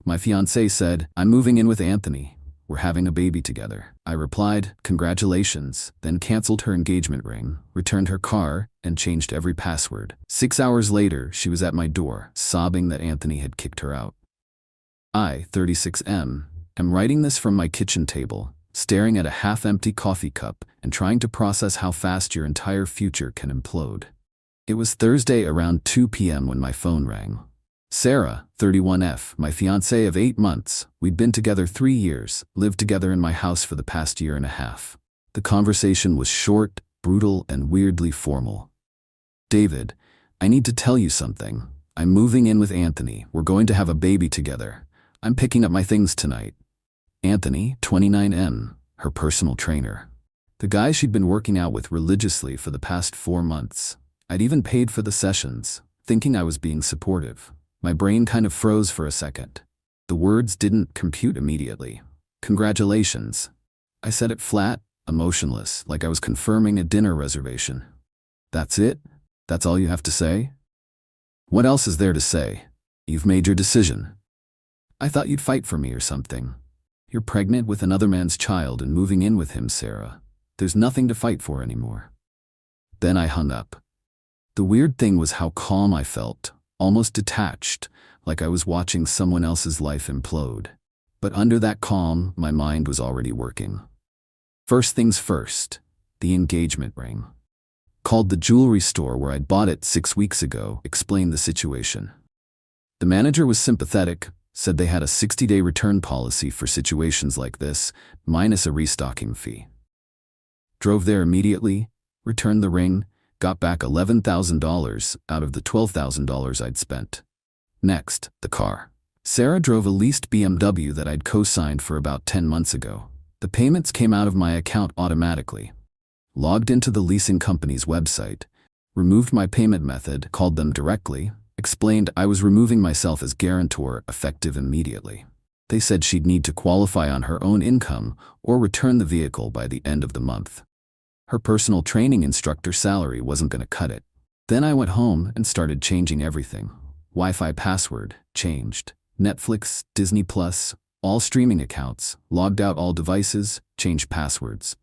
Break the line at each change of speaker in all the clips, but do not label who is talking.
My fiancée said, "I'm moving in with Anthony. We're having a baby together." I replied, "Congratulations," then canceled her engagement ring, returned her car, and changed every password. 6 hours later, she was at my door, sobbing that Anthony had kicked her out. I, 36M, am writing this from my kitchen table, staring at a half-empty coffee cup and trying to process how fast your entire future can implode. It was Thursday around 2 p.m. when my phone rang. Sarah, 31F, my fiancée of 8 months. We'd been together 3 years, lived together in my house for the past year and a half. The conversation was short, brutal, and weirdly formal. "David, I need to tell you something. I'm moving in with Anthony. We're going to have a baby together. I'm picking up my things tonight." Anthony, 29M, her personal trainer. The guy she'd been working out with religiously for the past 4 months. I'd even paid for the sessions, thinking I was being supportive. My brain kind of froze for a second. The words didn't compute immediately. "Congratulations." I said it flat, emotionless, like I was confirming a dinner reservation. "That's it? That's all you have to say?" "What else is there to say? You've made your decision. I thought you'd fight for me or something. You're pregnant with another man's child and moving in with him, Sarah. There's nothing to fight for anymore." Then I hung up. The weird thing was how calm I felt, almost detached, like I was watching someone else's life implode. But under that calm, my mind was already working. First things first, the engagement ring. Called the jewelry store where I'd bought it 6 weeks ago, explained the situation. The manager was sympathetic, said they had a 60-day return policy for situations like this, minus a restocking fee. Drove there immediately, returned the ring, got back $11,000 out of the $12,000 I'd spent. Next, the car. Sarah drove a leased BMW that I'd co-signed for about 10 months ago. The payments came out of my account automatically. Logged into the leasing company's website, removed my payment method, called them directly, explained I was removing myself as guarantor effective immediately. They said she'd need to qualify on her own income or return the vehicle by the end of the month. Her personal training instructor salary wasn't going to cut it. Then I went home and started changing everything. Wi-Fi password, changed. Netflix, Disney Plus, all streaming accounts, logged out all devices, changed passwords.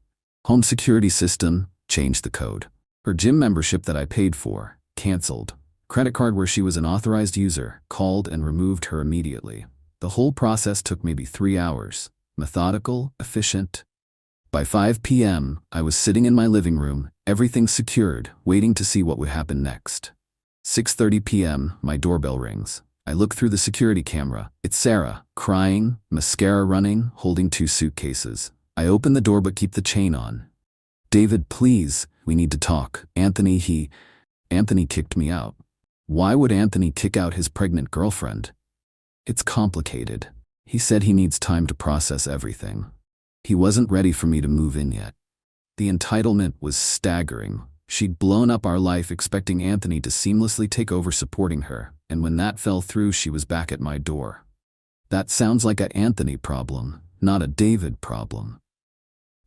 Home security system, changed the code. Her gym membership that I paid for, canceled. Credit card where she was an authorized user, called and removed her immediately. The whole process took maybe 3 hours. Methodical, efficient. By 5 p.m., I was sitting in my living room, everything secured, waiting to see what would happen next. 6:30 p.m., my doorbell rings. I look through the security camera. It's Sarah, crying, mascara running, holding 2 suitcases. I open the door but keep the chain on. "David, please, we need to talk. Anthony kicked me out." Why would Anthony kick out his pregnant girlfriend? It's complicated. He said he needs time to process everything. He wasn't ready for me to move in yet. The entitlement was staggering. She'd blown up our life expecting Anthony to seamlessly take over supporting her, and when that fell through, she was back at my door. That sounds like an Anthony problem, not a David problem.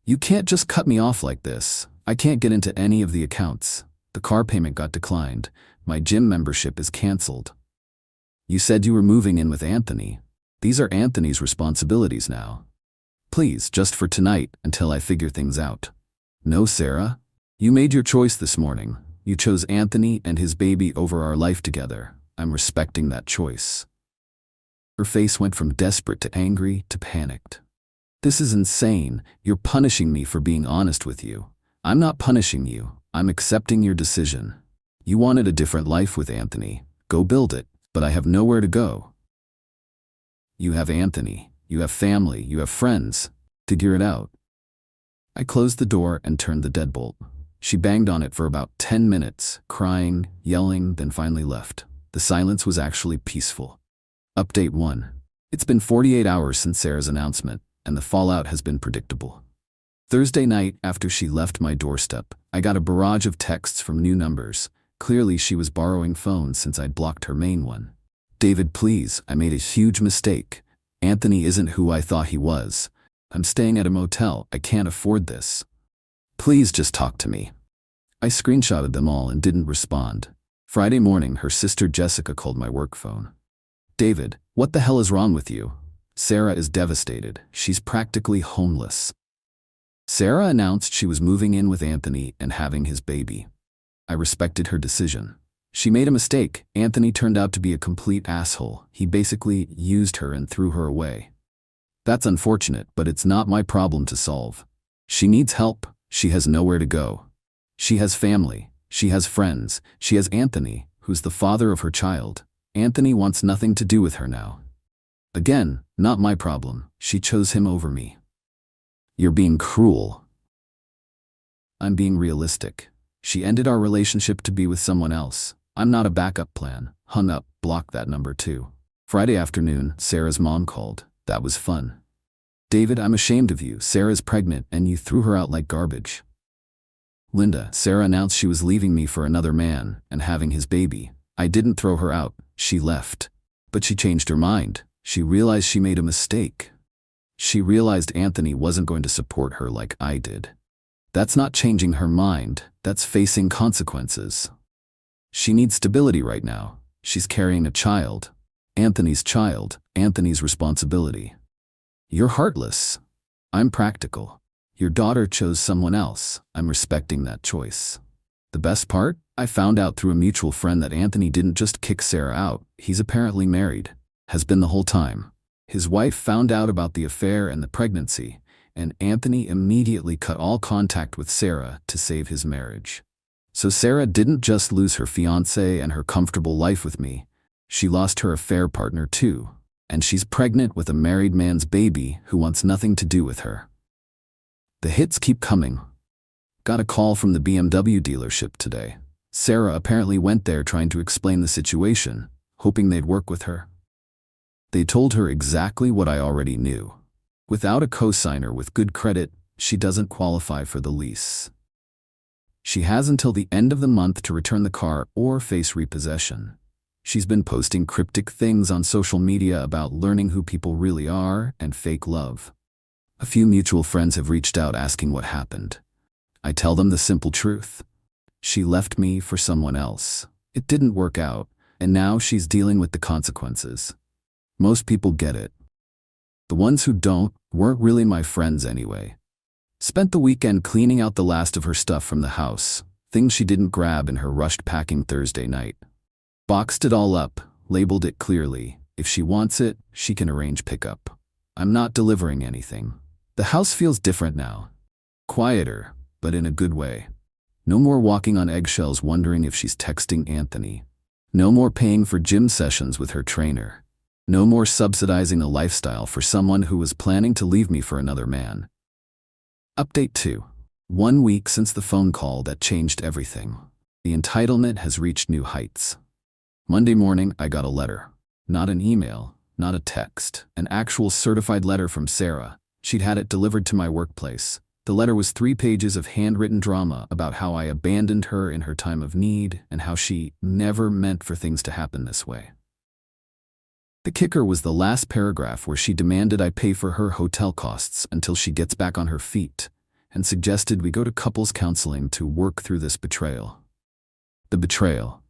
"You can't just cut me off like this. I can't get into any of the accounts. The car payment got declined. My gym membership is canceled." "You said you were moving in with Anthony. These are Anthony's responsibilities now. Please, just for tonight, until I figure things out." "No, Sarah. You made your choice this morning. You chose Anthony and his baby over our life together. I'm respecting that choice." Her face went from desperate to angry to panicked. "This is insane. You're punishing me for being honest with you." "I'm not punishing you. I'm accepting your decision. You wanted a different life with Anthony. Go build it, but I have nowhere to go. You have Anthony. You have family, you have friends. Figure it out." I closed the door and turned the deadbolt. She banged on it for about 10 minutes, crying, yelling, then finally left. The silence was actually peaceful. Update 1. It's been 48 hours since Sarah's announcement, and the fallout has been predictable. Thursday night, after she left my doorstep, I got a barrage of texts from new numbers. Clearly she was borrowing phones since I'd blocked her main one. "David, please, I made a huge mistake. Anthony isn't who I thought he was. I'm staying at a motel. I can't afford this. Please just talk to me." I screenshotted them all and didn't respond. Friday morning, her sister Jessica called my work phone. David, what the hell is wrong with you? Sarah is devastated. She's practically homeless. Sarah announced she was moving in with Anthony and having his baby. I respected her decision. She made a mistake. Anthony turned out to be a complete asshole. He basically used her and threw her away. That's unfortunate, but it's not my problem to solve. She needs help. She has nowhere to go. She has family. She has friends. She has Anthony, who's the father of her child. Anthony wants nothing to do with her now. Again, not my problem. She chose him over me. You're being cruel. I'm being realistic. She ended our relationship to be with someone else. I'm not a backup plan. Hung up, blocked that number too. Friday afternoon, Sarah's mom called. That was fun. David, I'm ashamed of you. Sarah's pregnant and you threw her out like garbage. Linda, Sarah announced she was leaving me for another man and having his baby. I didn't throw her out. She left. But she changed her mind. She realized she made a mistake. She realized Anthony wasn't going to support her like I did. That's not changing her mind. That's facing consequences. She needs stability right now. She's carrying a child. Anthony's responsibility. You're heartless. I'm practical. Your daughter chose someone else. I'm respecting that choice. The best part? I found out through a mutual friend that Anthony didn't just kick Sarah out. He's apparently married. Has been the whole time. His wife found out about the affair and the pregnancy, and Anthony immediately cut all contact with Sarah to save his marriage. So Sarah didn't just lose her fiancé and her comfortable life with me. She lost her affair partner too. And she's pregnant with a married man's baby who wants nothing to do with her. The hits keep coming. Got a call from the BMW dealership today. Sarah apparently went there trying to explain the situation, hoping they'd work with her. They told her exactly what I already knew. Without a cosigner with good credit, she doesn't qualify for the lease. She has until the end of the month to return the car or face repossession. She's been posting cryptic things on social media about learning who people really are and fake love. A few mutual friends have reached out asking what happened. I tell them the simple truth. She left me for someone else. It didn't work out, and now she's dealing with the consequences. Most people get it. The ones who don't weren't really my friends anyway. Spent the weekend cleaning out the last of her stuff from the house, things she didn't grab in her rushed packing Thursday night. Boxed it all up, labeled it clearly. If she wants it, she can arrange pickup. I'm not delivering anything. The house feels different now. Quieter, but in a good way. No more walking on eggshells wondering if she's texting Anthony. No more paying for gym sessions with her trainer. No more subsidizing a lifestyle for someone who was planning to leave me for another man. Update 2. 1 week since the phone call that changed everything. The entitlement has reached new heights. Monday morning, I got a letter. Not an email, not a text. An actual certified letter from Sarah. She'd had it delivered to my workplace. The letter was 3 pages of handwritten drama about how I abandoned her in her time of need and how she never meant for things to happen this way. The kicker was the last paragraph where she demanded I pay for her hotel costs until she gets back on her feet and suggested we go to couples counseling to work through this betrayal. The betrayal.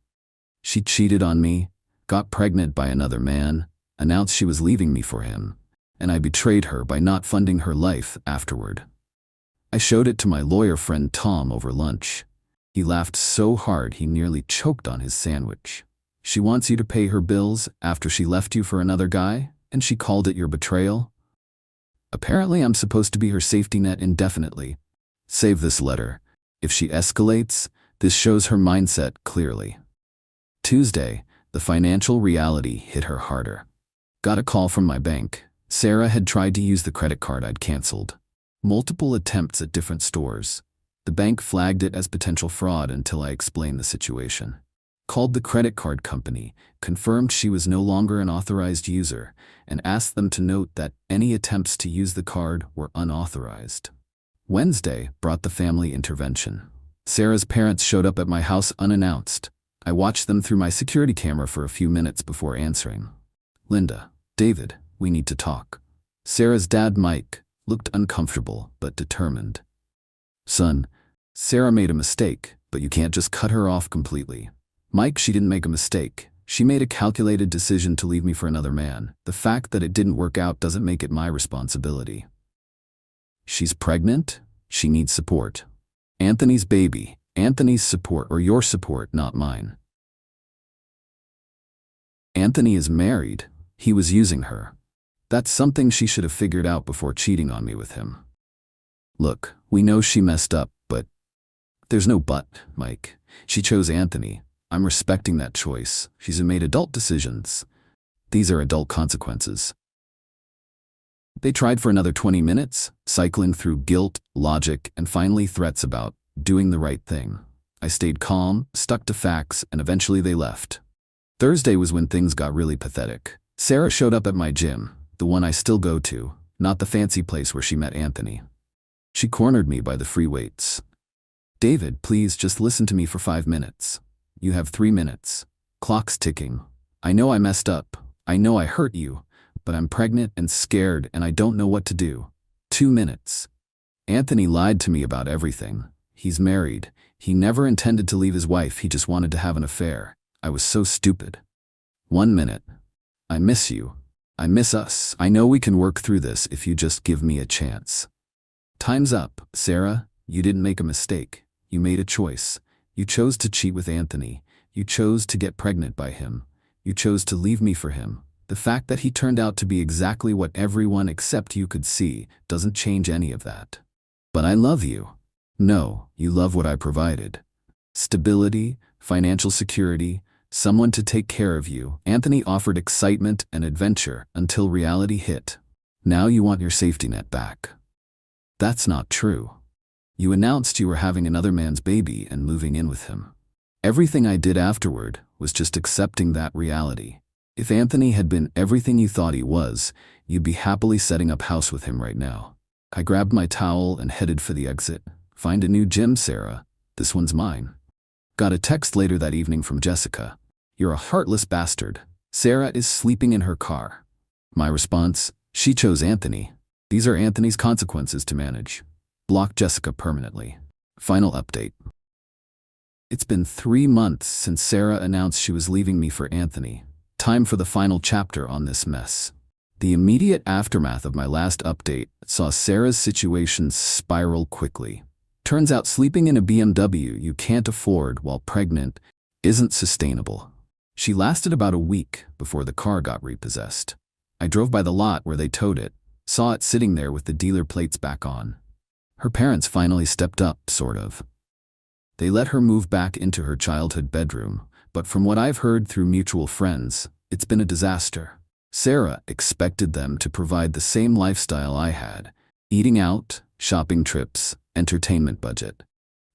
She cheated on me, got pregnant by another man, announced she was leaving me for him, and I betrayed her by not funding her life afterward. I showed it to my lawyer friend Tom over lunch. He laughed so hard he nearly choked on his sandwich. She wants you to pay her bills after she left you for another guy, and she called it your betrayal? Apparently I'm supposed to be her safety net indefinitely. Save this letter. If she escalates, this shows her mindset clearly. Tuesday, the financial reality hit her harder. Got a call from my bank. Sarah had tried to use the credit card I'd canceled. Multiple attempts at different stores. The bank flagged it as potential fraud until I explained the situation. Called the credit card company, confirmed she was no longer an authorized user, and asked them to note that any attempts to use the card were unauthorized. Wednesday brought the family intervention. Sarah's parents showed up at my house unannounced. I watched them through my security camera for a few minutes before answering. Linda, David, we need to talk. Sarah's dad, Mike, looked uncomfortable but determined. Son, Sarah made a mistake, but you can't just cut her off completely. Mike, she didn't make a mistake. She made a calculated decision to leave me for another man. The fact that it didn't work out doesn't make it my responsibility. She's pregnant. She needs support. Anthony's baby. Anthony's support, or your support, not mine. Anthony is married. He was using her. That's something she should have figured out before cheating on me with him. Look, we know she messed up, but there's no but, Mike. She chose Anthony. I'm respecting that choice. She's made adult decisions. These are adult consequences. They tried for another 20 minutes, cycling through guilt, logic, and finally threats about doing the right thing. I stayed calm, stuck to facts, and eventually they left. Thursday was when things got really pathetic. Sarah showed up at my gym, the one I still go to, not the fancy place where she met Anthony. She cornered me by the free weights. David, please just listen to me for 5 minutes. You have 3 minutes. Clock's ticking. I know I messed up. I know I hurt you, but I'm pregnant and scared and I don't know what to do. 2 minutes. Anthony lied to me about everything. He's married. He never intended to leave his wife. He just wanted to have an affair. I was so stupid. 1 minute. I miss you. I miss us. I know we can work through this if you just give me a chance. Time's up. Sarah, you didn't make a mistake. You made a choice. You chose to cheat with Anthony. You chose to get pregnant by him. You chose to leave me for him. The fact that he turned out to be exactly what everyone except you could see doesn't change any of that. But I love you. No, you love what I provided. Stability, financial security, someone to take care of you. Anthony offered excitement and adventure until reality hit. Now you want your safety net back. That's not true. You announced you were having another man's baby and moving in with him. Everything I did afterward was just accepting that reality. If Anthony had been everything you thought he was, you'd be happily setting up house with him right now. I grabbed my towel and headed for the exit. Find a new gym, Sarah. This one's mine. Got a text later that evening from Jessica. You're a heartless bastard. Sarah is sleeping in her car. My response, she chose Anthony. These are Anthony's consequences to manage. Block Jessica permanently. Final update. It's been 3 months since Sarah announced she was leaving me for Anthony. Time for the final chapter on this mess. The immediate aftermath of my last update saw Sarah's situation spiral quickly. Turns out sleeping in a BMW you can't afford while pregnant isn't sustainable. She lasted about a week before the car got repossessed. I drove by the lot where they towed it, saw it sitting there with the dealer plates back on. Her parents finally stepped up, sort of. They let her move back into her childhood bedroom, but from what I've heard through mutual friends, it's been a disaster. Sarah expected them to provide the same lifestyle I had: eating out, shopping trips, entertainment budget.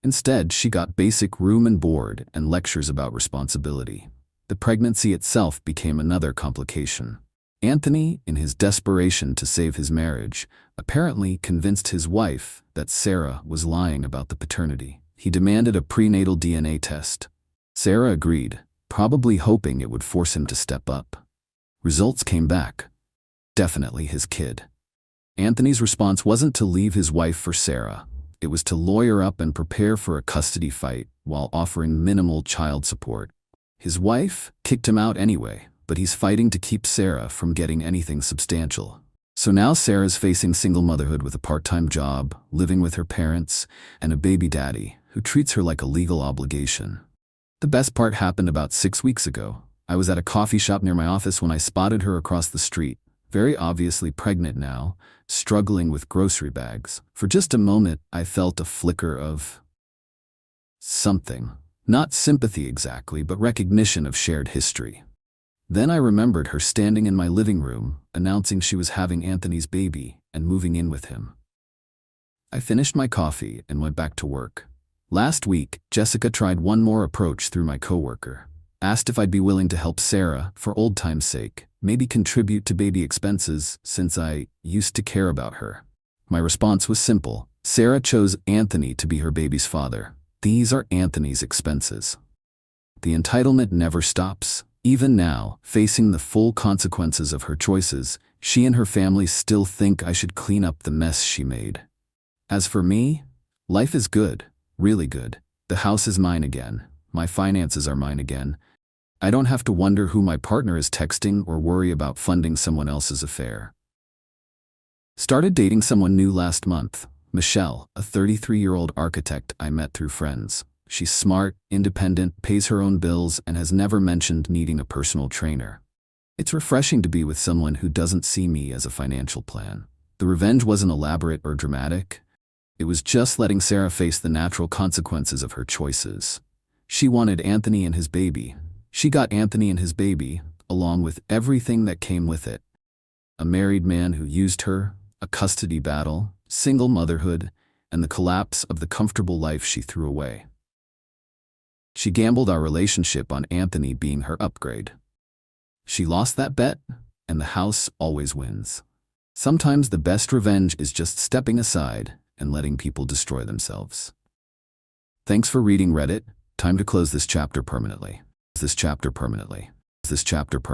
Instead, she got basic room and board and lectures about responsibility. The pregnancy itself became another complication. Anthony, in his desperation to save his marriage, apparently convinced his wife that Sarah was lying about the paternity. He demanded a prenatal DNA test. Sarah agreed, probably hoping it would force him to step up. Results came back. Definitely his kid. Anthony's response wasn't to leave his wife for Sarah. It was to lawyer up and prepare for a custody fight while offering minimal child support. His wife kicked him out anyway, but he's fighting to keep Sarah from getting anything substantial. So now Sarah's facing single motherhood with a part-time job, living with her parents, and a baby daddy who treats her like a legal obligation. The best part happened about 6 weeks ago. I was at a coffee shop near my office when I spotted her across the street, very obviously pregnant now, struggling with grocery bags. For just a moment, I felt a flicker of something. Not sympathy exactly, but recognition of shared history. Then I remembered her standing in my living room, announcing she was having Anthony's baby and moving in with him. I finished my coffee and went back to work. Last week, Jessica tried one more approach through my coworker. Asked if I'd be willing to help Sarah, for old time's sake, maybe contribute to baby expenses since I used to care about her. My response was simple. Sarah chose Anthony to be her baby's father. These are Anthony's expenses. The entitlement never stops. Even now, facing the full consequences of her choices, she and her family still think I should clean up the mess she made. As for me, life is good, really good. The house is mine again. My finances are mine again. I don't have to wonder who my partner is texting or worry about funding someone else's affair. Started dating someone new last month. Michelle, a 33-year-old architect I met through friends. She's smart, independent, pays her own bills, and has never mentioned needing a personal trainer. It's refreshing to be with someone who doesn't see me as a financial plan. The revenge wasn't elaborate or dramatic. It was just letting Sarah face the natural consequences of her choices. She wanted Anthony and his baby. She got Anthony and his baby, along with everything that came with it. A married man who used her, a custody battle, single motherhood, and the collapse of the comfortable life she threw away. She gambled our relationship on Anthony being her upgrade. She lost that bet, and the house always wins. Sometimes the best revenge is just stepping aside and letting people destroy themselves. Thanks for reading Reddit. Time to close this chapter permanently.